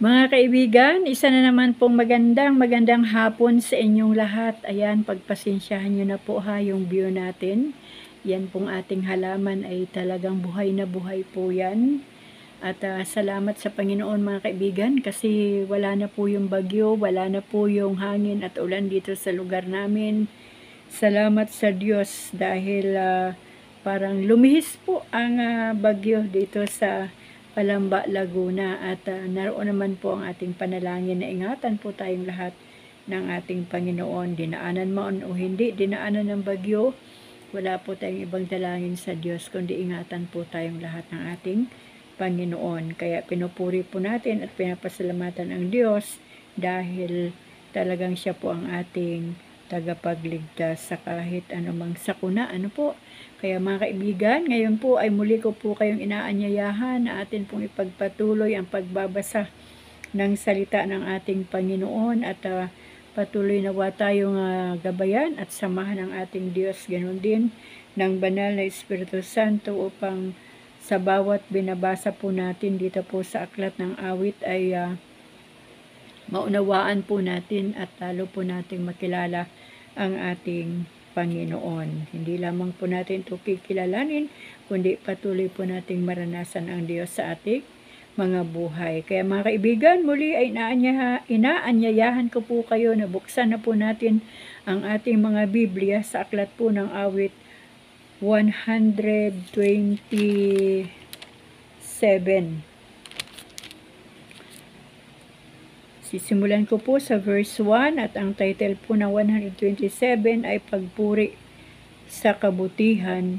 Mga kaibigan, isa na naman pong magandang hapon sa inyong lahat. Ayan, pagpasensyahan nyo na po ha yung view natin. Yan pong ating halaman ay talagang buhay na buhay po yan. At salamat sa Panginoon mga kaibigan kasi wala na po yung bagyo, wala na po yung hangin at ulan dito sa lugar namin. Salamat sa Diyos dahil parang lumihis po ang bagyo dito sa Palamba, Laguna at naroon naman po ang ating panalangin na ingatan po tayong lahat ng ating Panginoon. Dinaanan man o hindi, dinaanan ng bagyo, wala po tayong ibang dalangin sa Diyos kundi ingatan po tayong lahat ng ating Panginoon. Kaya pinupuri po natin at pinapasalamatan ang Diyos dahil talagang siya po ang ating tagapagligtas sa kahit anumang sakuna. Ano po? Kaya mga kaibigan, ngayon po ay muli ko po kayong inaanyayahan na atin pong ipagpatuloy ang pagbabasa ng salita ng ating Panginoon at patuloy nawa tayong gabayan at samahan ng ating Diyos, ganoon din ng banal na Espiritu Santo upang sa bawat binabasa po natin dito po sa Aklat ng Awit ay maunawaan po natin at lalo po nating makilala ang ating Panginoon. Hindi lamang po natin ito kikilalanin, kundi patuloy po nating maranasan ang Diyos sa ating mga buhay. Kaya mga kaibigan, muli ay inaanyayahan ko po kayo na buksan na po natin ang ating mga Biblia sa Aklat po ng Awit 127. Sisimulan ko po sa verse 1 at ang title po ng 127 ay Pagpuri sa Kabutihan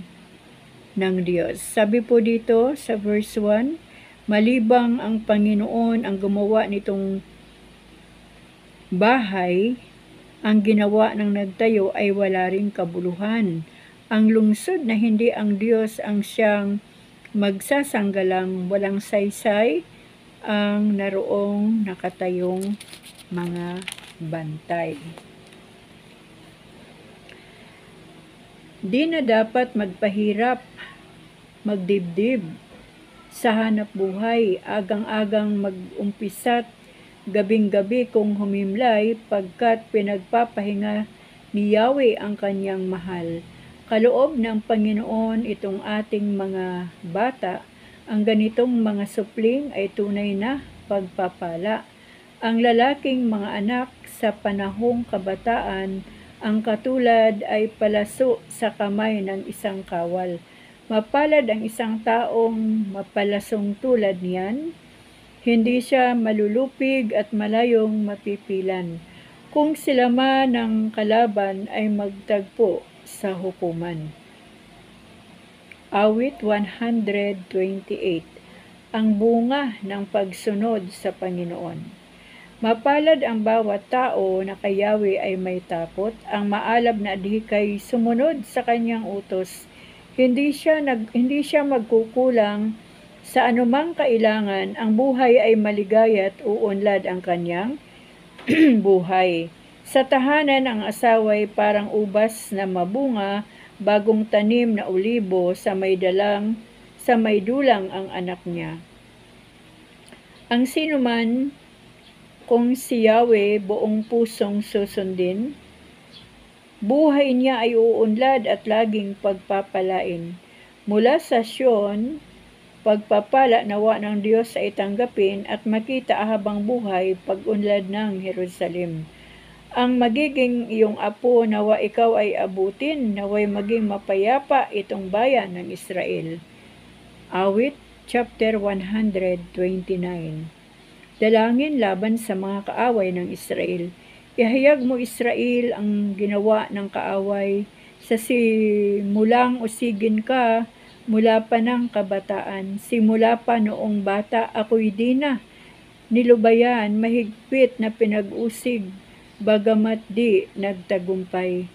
ng Diyos. Sabi po dito sa verse 1, malibang ang Panginoon ang gumawa nitong bahay, ang ginawa ng nagtayo ay wala ring kabuluhan. Ang lungsod na hindi ang Diyos ang siyang magsasanggalang walang saysay, ang naroong nakatayong mga bantay. Di na dapat magpahirap, magdibdib sa hanap buhay, agang-agang mag-umpisa't gabing-gabi kung humimlay, pagkat pinagpapahinga ni Yahweh ang kanyang mahal. Kaloob ng Panginoon itong ating mga bata, ang ganitong mga supling ay tunay na pagpapala. Ang lalaking mga anak sa panahong kabataan, ang katulad ay palaso sa kamay ng isang kawal. Mapalad ang isang taong mapalasong tulad niyan, hindi siya malulupig at malayong mapipilan, kung sila man ng kalaban ay magtagpo sa hukuman. Awit 128, ang bunga ng pagsunod sa Panginoon. Mapalad ang bawat tao na kay Yahweh ay may takot, ang maalab na adhikay sumunod sa kanyang utos. Hindi siya magkukulang sa anumang kailangan, ang buhay ay maligaya at uunlad ang kanyang buhay. Sa tahanan ang asaway parang ubas na mabunga, bagong tanim na olibo sa may dulang ang anak niya. Ang sinuman kung si Yahweh buong pusong susundin, buhay niya ay uunlad at laging pagpapalain. Mula sa Sion, pagpapala nawa ng Diyos ay tanggapin at makita habang buhay pag-unlad ng Jerusalem. Ang magiging iyong apo, nawa ikaw ay abutin, naway maging mapayapa itong bayan ng Israel. Awit, chapter 129. Dalangin laban sa mga kaaway ng Israel. Ihayag mo Israel ang ginawa ng kaaway, sa simulang usigin ka, mula pa ng kabataan, simula pa noong bata, ako'y di na nilubayan, mahigpit na pinag-usig, bagamat di nagtagumpay.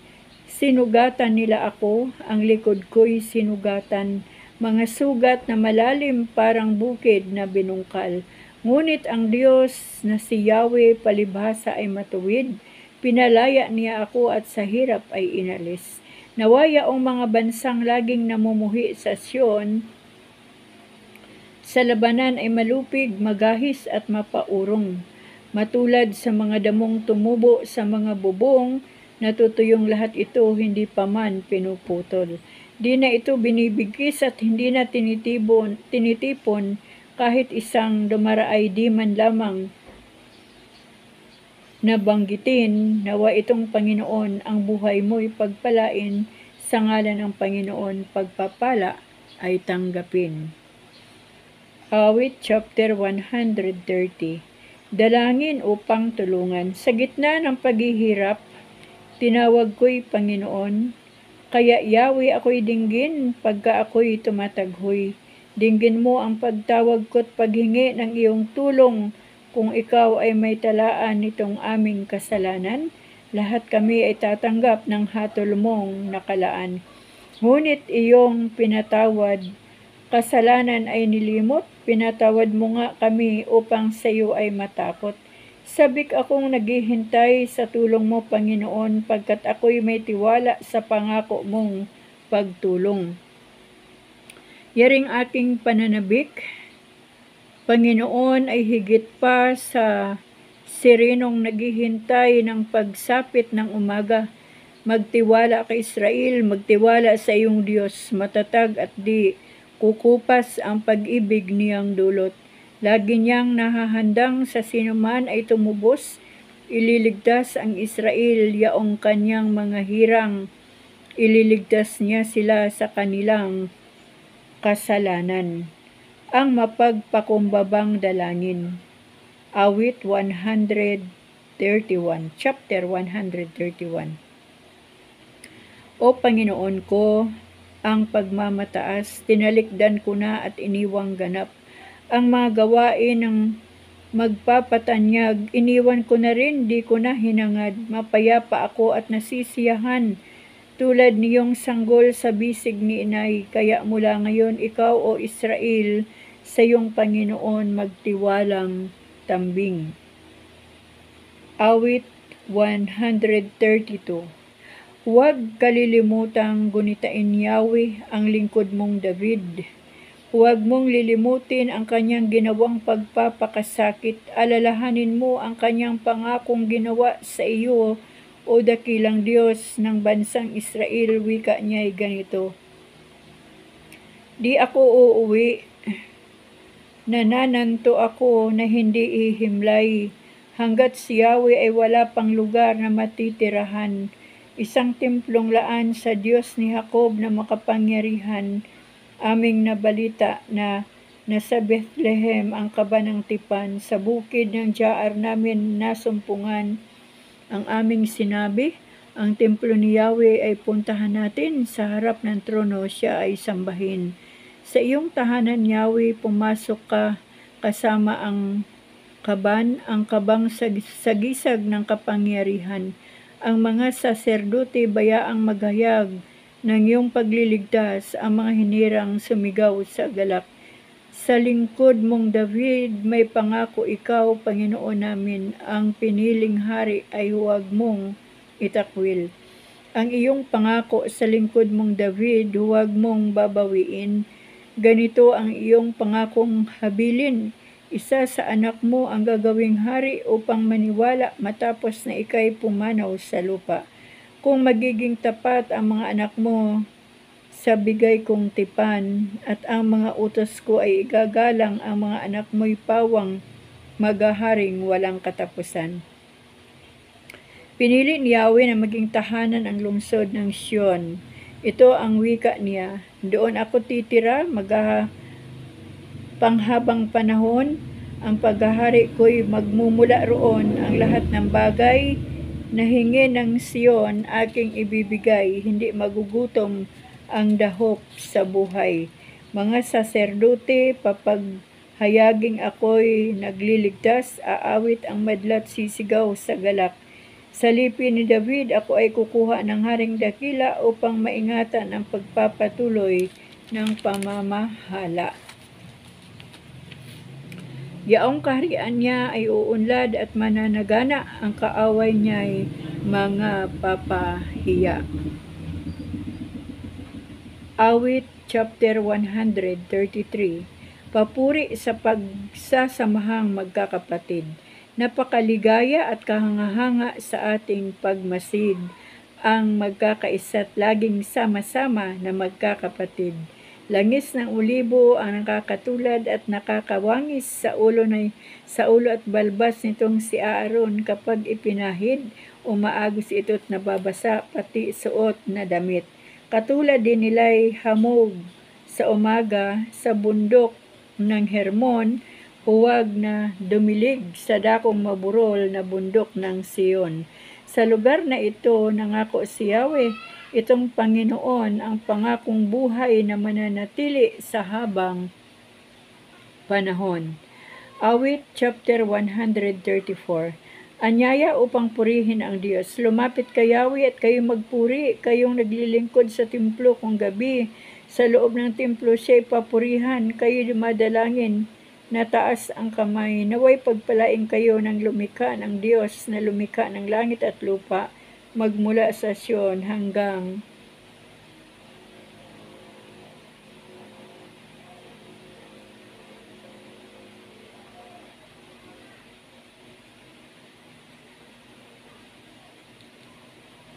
Sinugatan nila ako, ang likod ko'y sinugatan, mga sugat na malalim parang bukid na binungkal. Ngunit ang Diyos na si Yahweh palibhasa ay matuwid, pinalaya niya ako at sa hirap ay inalis. Nawaya ang mga bansang laging namumuhi sa Sion, sa labanan ay malupig, magahis at mapaurong. Matulad sa mga damong tumubo sa mga bubong, natutuyong lahat ito, hindi pa man pinuputol. Di na ito binibigkis at hindi na tinitipon kahit isang dumaraay di man lamang nabanggitin. Nawa itong Panginoon ang buhay mo'y pagpalain, sa ngalan ng Panginoon pagpapala ay tanggapin. Awit chapter 130. Dalangin upang tulungan. Sa gitna ng paghihirap, tinawag ko'y Panginoon, kaya Yahweh ako'y dinggin pagka ako'y tumataghoy. Dinggin mo ang pagtawag ko't paghingi ng iyong tulong. Kung ikaw ay may talaan nitong aming kasalanan, lahat kami ay tatanggap ng hatol mong nakalaan. Ngunit iyong pinatawad, kasalanan ay nilimot, pinatawad mo nga kami upang sa iyo ay matakot. Sabik akong naghihintay sa tulong mo, Panginoon, pagkat ako'y may tiwala sa pangako mong pagtulong. Yaring aking pananabik, Panginoon, ay higit pa sa sirenong naghihintay ng pagsapit ng umaga. Magtiwala ka, Israel, magtiwala sa iyong Diyos, matatag at di kukupas ang pag-ibig niyang dulot. Lagi niyang nahahandang sa sinuman ay tumubos, ililigtas ang Israel yaong kanyang mga hirang, ililigtas niya sila sa kanilang kasalanan. Ang mapagpakumbabang dalangin. Awit 131, chapter 131. O Panginoon ko, ang pagmamataas, tinalikdan ko na at iniwang ganap. Ang mga gawain ng magpapatanyag, iniwan ko na rin, di ko na hinangad. Mapayapa ako at nasisiyahan, tulad niyong sanggol sa bisig ni inay. Kaya mula ngayon, ikaw o Israel, sa iyong Panginoon magtiwalang tambing. Awit 132. Huwag kalilimutang gunitain Yahweh ang lingkod mong David. Huwag mong lilimutin ang kanyang ginawang pagpapakasakit. Alalahanin mo ang kanyang pangakong ginawa sa iyo, o dakilang Diyos ng bansang Israel. Wika niya ay ganito: Di ako uuwi, nanananto ako na hindi ihimlay, hanggat si Yahweh ay wala pang lugar na matitirahan. Isang templong laan sa Diyos ni Jacob na makapangyarihan. Aming nabalita na nasa Bethlehem ang kaba ng tipan, sa bukid ng Jaar namin nasumpungan. Ang aming sinabi, ang templo ni Yahweh ay puntahan natin, sa harap ng trono siya ay sambahin. Sa iyong tahanan, Yahweh, pumasok ka kasama ang kaban, ang kabang sagisag ng kapangyarihan. Ang mga saserdote bayaang maghayag ng iyong pagliligtas, ang mga hinirang sumigaw sa galak. Sa lingkod mong David, may pangako ikaw, Panginoon namin, ang piniling hari ay huwag mong itakwil. Ang iyong pangako sa lingkod mong David, huwag mong babawiin. Ganito ang iyong pangakong habilin, isa sa anak mo ang gagawing hari upang maniwala matapos na ikay pumanaw sa lupa. Kung magiging tapat ang mga anak mo sa bigay kong tipan, at ang mga utos ko ay igagalang, ang mga anak mo'y pawang magaharing walang katapusan. Pinili ni Yahweh na maging tahanan ang lungsod ng Sion. Ito ang wika niya: doon ako titira, panghabang panahon, ang paghahari ko'y magmumula roon. Ang lahat ng bagay na hingi ng Sion aking ibibigay, hindi magugutom ang dahok sa buhay. Mga saserdote, papaghayaging ako'y nagliligtas, aawit ang madlat, sisigaw sa galak. Sa lipi ni David, ako ay kukuha ng haring dakila upang maingatan ang pagpapatuloy ng pamamahala. Yaong kaharian niya ay uunlad at mananagana, ang kaaway niya ay mga papahiya. Awit chapter 133. Papuri sa pagsasamahang magkakapatid. Napakaligaya at kahanga-hanga sa ating pagmasid ang magkakaisa't laging sama-sama na magkakapatid. Langis ng ulibo ang nakakatulad at nakakawangis sa ulo at balbas nitong si Aaron kapag ipinahid, umaagos ito't nababasa pati suot na damit. Katulad din nila'y hamog sa umaga sa bundok ng Hermon, huwag na dumilig sa dakong maburol na bundok ng Sion. Sa lugar na ito, nangako si Yahweh, itong Panginoon ang pangakong buhay na mananatili sa habang panahon. Awit chapter 134. Anyaya upang purihin ang Diyos. Lumapit kay Yahweh at kayo magpuri, kayong naglilingkod sa templo kung gabi. Sa loob ng templo siya'y papurihan, kayo dumadalangin na taas ang kamay. Naway pagpalain kayo ng lumikha ng Diyos na lumikha ng langit at lupa, magmula sa Sion hanggang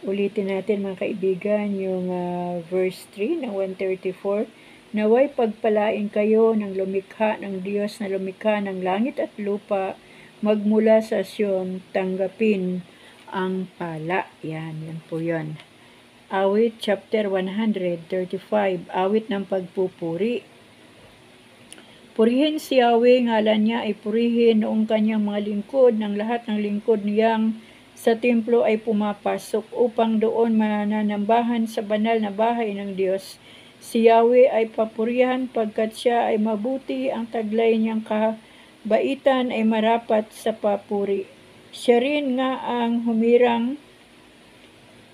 ulitin natin mga kaibigan yung verse 3 ng 134. Naway pagpalain kayo ng lumikha ng Diyos na lumikha ng langit at lupa, magmula sa Sion, tanggapin ang pala. Yan po yan. Awit chapter 135, awit ng pagpupuri. Purihin si Yahweh, ngalan niya ay purihin noong kanyang mga lingkod, ng lahat ng lingkod niyang sa templo ay pumapasok upang doon mananambahan sa banal na bahay ng Diyos. Si Yahweh ay papurihan pagkat siya ay mabuti, ang taglay niyang kabaitan ay marapat sa papuri. Siya rin nga ang humirang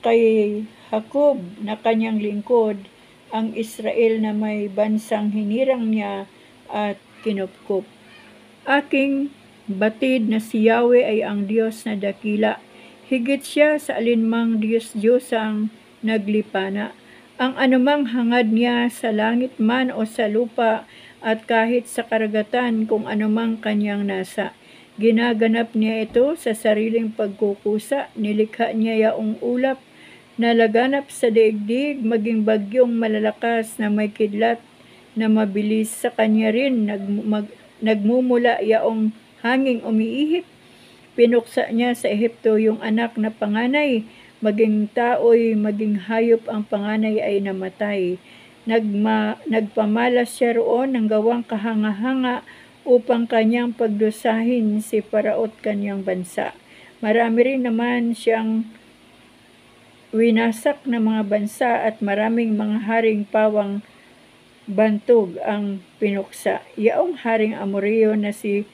kay Jacob na kanyang lingkod, ang Israel na may bansang hinirang niya at kinupkup. Aking batid na si Yahweh ay ang Diyos na dakila. Higit siya sa alinmang Diyos-Diyosang naglipana. Ang anumang hangad niya sa langit man o sa lupa at kahit sa karagatan kung anumang kanyang nasa. Ginaganap niya ito sa sariling pagkukusa, nilikha niya yaong ulap na laganap sa daigdig, maging bagyong malalakas na may kidlat na mabilis. Sa kanya rin nagmumula yaong hanging umiihip. Pinuksa niya sa Ehipto yung anak na panganay, maging tao'y maging hayop ang panganay ay namatay. Nagpamalas siya roon ng gawang kahanga-hanga upang kanyang pagdusahin si Paraot kanyang bansa. Marami rin naman siyang winasak na mga bansa at maraming mga haring pawang bantog ang pinuksa. Yaong haring Amoreo na si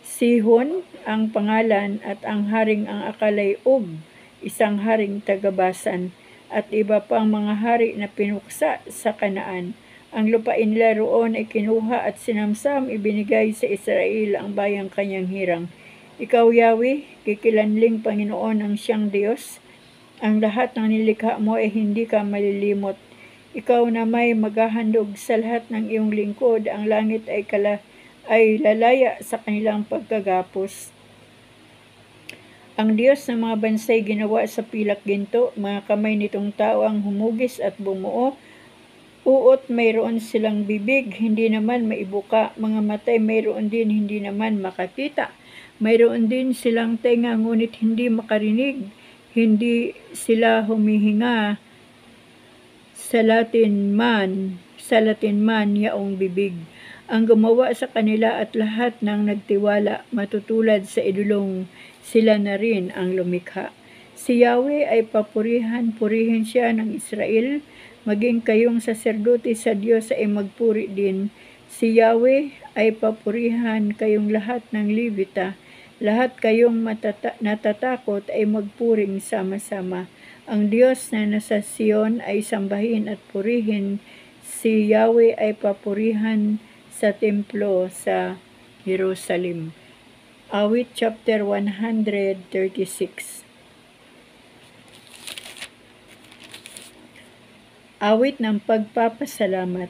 Sihon ang pangalan at ang haring ang akalay Og, isang haring tagabasan, at iba pang mga hari na pinuksa sa Kanaan. Ang lupain nila roon ay kinuha at sinamsam, ibinigay sa Israel ang bayang kanyang hirang. Ikaw, Yahweh, kikilanling Panginoon ang siyang Diyos. Ang lahat ng nilikha mo ay hindi ka malilimot. Ikaw na may maghahandog sa lahat ng iyong lingkod, ang langit ay lalaya sa kanilang pagkagapos. Ang Diyos ng mga bansay ginawa sa pilak ginto, mga kamay nitong tao ang humugis at bumuo. Uot mayroon silang bibig, hindi naman maibuka, mga matay mayroon din, hindi naman makakita. Mayroon din silang tenga, ngunit hindi makarinig, hindi sila humihinga sa Latin man yaong bibig. Ang gumawa sa kanila at lahat ng nagtiwala, matutulad sa idulong, sila na rin ang lumikha. Si Yahweh ay purihin siya ng Israel, maging kayong saserdote sa Diyos ay magpuri din. Si Yahweh ay papurihan kayong lahat ng Levita, lahat kayong natatakot ay magpuring sama-sama. Ang Diyos na nasa Sion ay sambahin at purihin, si Yahweh ay papurihan sa templo sa Jerusalem. Awit chapter 136. Awit ng pagpapasalamat.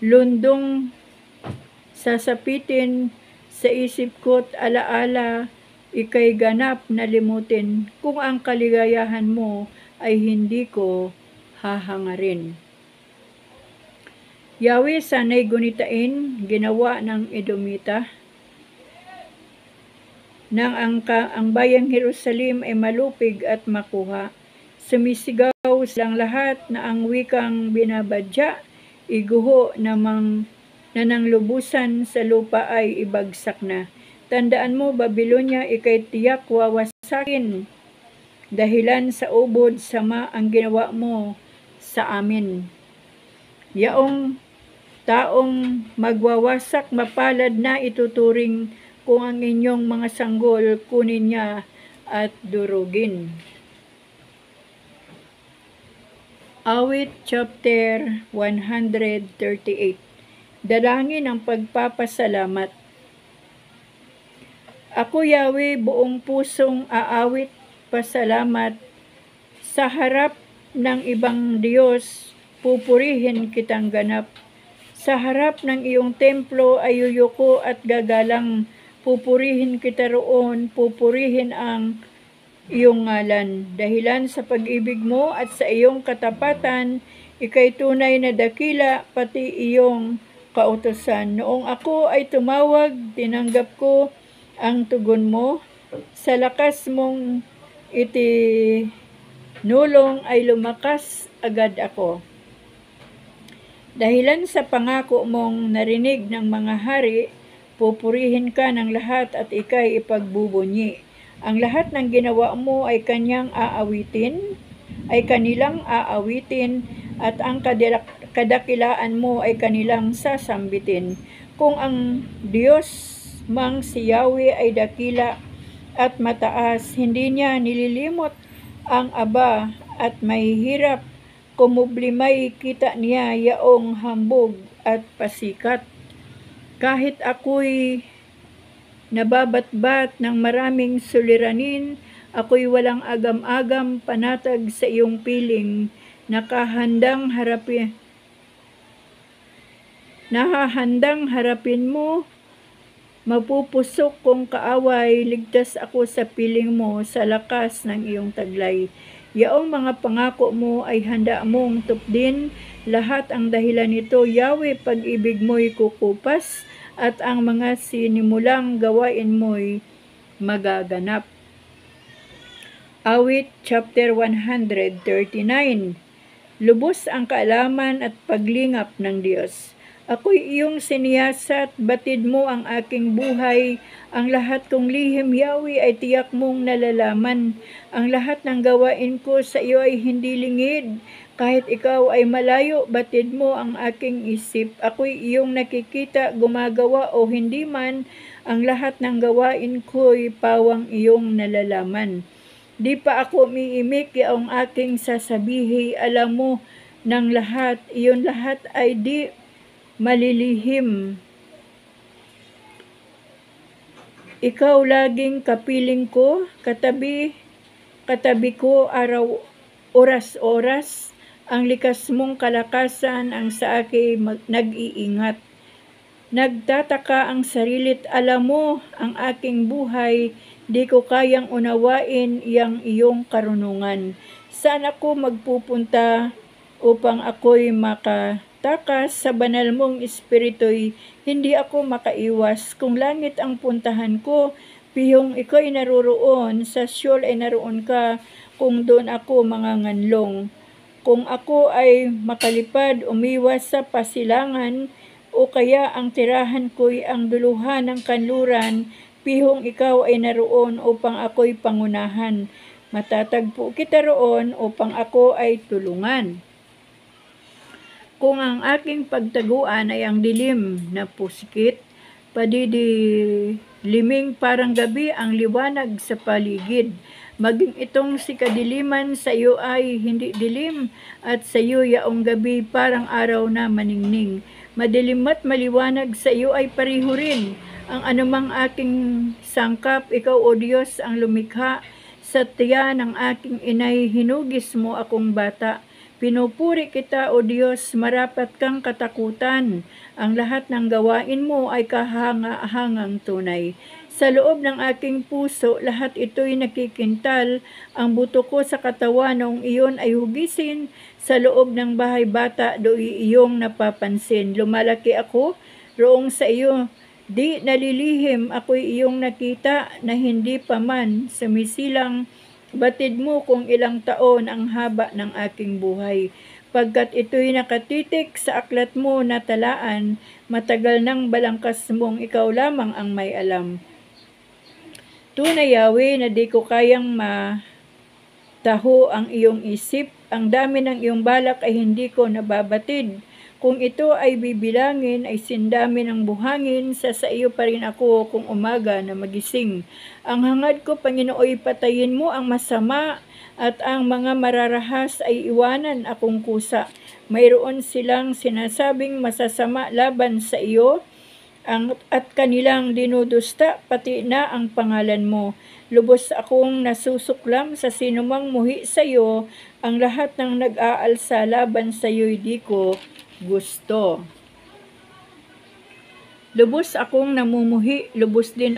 lundong sasapitin sa isip ko't alaala, ika'y ganap na limutin, kung ang kaligayahan mo ay hindi ko hahangarin. Yahweh, sana'y gunitain, ginawa ng Edomita, nang ang bayang Jerusalem ay malupig at makuha. Sumisigaw silang lahat na ang wikang binabadya, iguho na nang lubusan sa lupa ay ibagsak na. Tandaan mo, Babylonia, ika'y tiyak wawasakin, dahilan sa ubod sama ang ginawa mo sa amin. Yaong taong magwawasak, mapalad na ituturing kung ang inyong mga sanggol kunin niya at durugin. Awit chapter 138. Dalangin ng pagpapasalamat. Ako, Yahweh, buong pusong aawit pasalamat. Sa harap ng ibang Diyos, pupurihin kitang ganap. Sa harap ng iyong templo ay yuyuko at gagalang, pupurihin kita roon, pupurihin ang iyong ngalan. Dahilan sa pag-ibig mo at sa iyong katapatan, ika'y tunay na dakila, pati iyong kautusan. Noong ako ay tumawag, tinanggap ko ang tugon mo. Sa lakas mong itinulong ay lumakas agad ako. Dahilan sa pangako mong narinig ng mga hari, pupurihin ka ng lahat at ika'y ipagbubunyi. Ang lahat ng ginawa mo ay kanilang aawitin, at ang kadakilaan mo ay kanilang sasambitin. Kung ang Diyos mang si Yahweh ay dakila at mataas, hindi niya nililimot ang aba at mahihirap, kumublimay kita niya yaong hambog at pasikat. Kahit ako'y nababatbat ng maraming suliranin, ako'y walang agam-agam, panatag sa iyong piling, nahahandang harapin mo, mapupusok kong kaaway, ligtas ako sa piling mo, sa lakas ng iyong taglay. Yaong mga pangako mo ay handa mong tupdin, lahat ang dahilan nito, Yahweh, pag-ibig mo'y kukupas, at ang mga sinimulang gawain mo'y magaganap. Awit chapter 139. Lubos ang kaalaman at paglingap ng Diyos. Ako'y iyong siniyasat, batid mo ang aking buhay. Ang lahat kong lihim, Yahweh, ay tiyak mong nalalaman. Ang lahat ng gawain ko sa iyo ay hindi lingid. Kahit ikaw ay malayo, batid mo ang aking isip. Ako'y iyong nakikita, gumagawa o hindi man. Ang lahat ng gawain ko'y pawang iyong nalalaman. Di pa ako umiimik, yaong aking sasabihi, alam mo ng lahat. Iyon lahat ay di malilihim. Ikaw laging kapiling ko, katabi ko araw, oras-oras. Ang likas mong kalakasan ang sa akin nag-iingat. Nagtataka ang sarilit, alam mo ang aking buhay, di ko kayang unawain yang iyong karunungan. Saan ako magpupunta upang ako'y makatakas sa banal mong espiritu'y hindi ako makaiwas. Kung langit ang puntahan ko, pihong ika'y naroroon, sa Sheol ay naroon ka, kung doon ako manganganlong. Kung ako ay makalipad, umiwas sa pasilangan, o kaya ang tirahan ko'y ang duluhan ng kanluran, pihong ikaw ay naroon upang ako'y pangunahan. Matatagpo kita roon upang ako ay tulungan. Kung ang aking pagtaguan ay ang dilim na pusikit, padidiliming parang gabi ang liwanag sa paligid. Maging itong si kadiliman sa iyo ay hindi dilim, at sa iyo yaong gabi parang araw na maningning. Madilim at maliwanag sa iyo ay pareho rin. Ang anumang aking sangkap, ikaw o Diyos ang lumikha. Sa tiyan ng aking inay, hinugis mo akong bata. Pinupuri kita, O Diyos, marapat kang katakutan. Ang lahat ng gawain mo ay kahanga-hangang tunay. Sa loob ng aking puso, lahat ito'y nakikintal. Ang buto ko sa katawan noong iyon ay hugisin. Sa loob ng bahay bata, do'y iyong napapansin. Lumalaki ako, roong sa iyo, di nalilihim, ako'y iyong nakita na hindi pa man sumisilang. Batid mo kung ilang taon ang haba ng aking buhay. Pagkat ito'y nakatitik sa aklat mo na talaan, matagal nang balangkas mong ikaw lamang ang may alam. Tunay, Yahweh, na di ko kayang mataho ang iyong isip. Ang dami ng iyong balak ay hindi ko nababatid. Kung ito ay bibilangin, ay sindami ng buhangin, sa iyo pa rin ako kung umaga na magising. Ang hangad ko, Panginooy, patayin mo ang masama, at ang mga mararahas ay iwanan akong kusa. Mayroon silang sinasabing masasama laban sa iyo, at kanilang dinudusta pati na ang pangalan mo. Lubos akong nasusuklam sa sinumang muhi sa iyo, ang lahat ng nag-aalsa laban sa iyo'y di ko gusto. Lubos akong namumuhi, lubos din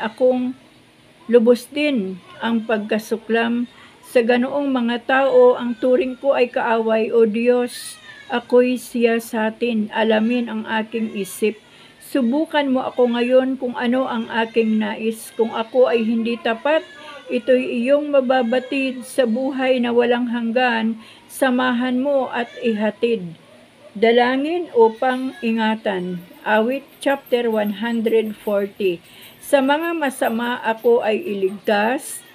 ang pagkasuklam. Sa ganoong mga tao, ang turing ko ay kaaway. O Diyos, ako'y siyasatin, alamin ang aking isip. Subukan mo ako ngayon kung ano ang aking nais. Kung ako ay hindi tapat, ito'y iyong mababatid sa buhay na walang hanggan. Samahan mo at ihatid. Dalangin upang ingatan. Awit chapter 140. Sa mga masama ako ay iligtas.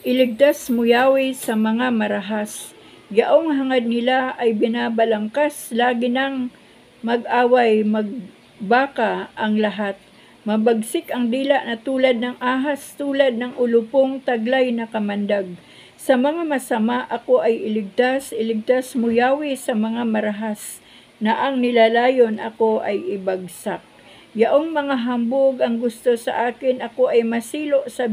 Iligtas mo, Yahweh, sa mga marahas. Yaong hangad nila ay binabalangkas. Lagi nang mag-away, magbaka ang lahat. Mabagsik ang dila na tulad ng ahas, tulad ng ulupong taglay na kamandag. Sa mga masama ako ay iligtas. Iligtas mo, Yahweh, sa mga marahas, na ang nilalayon ako ay ibagsak. Yaong mga hambog ang gusto sa akin, ako ay masilo sa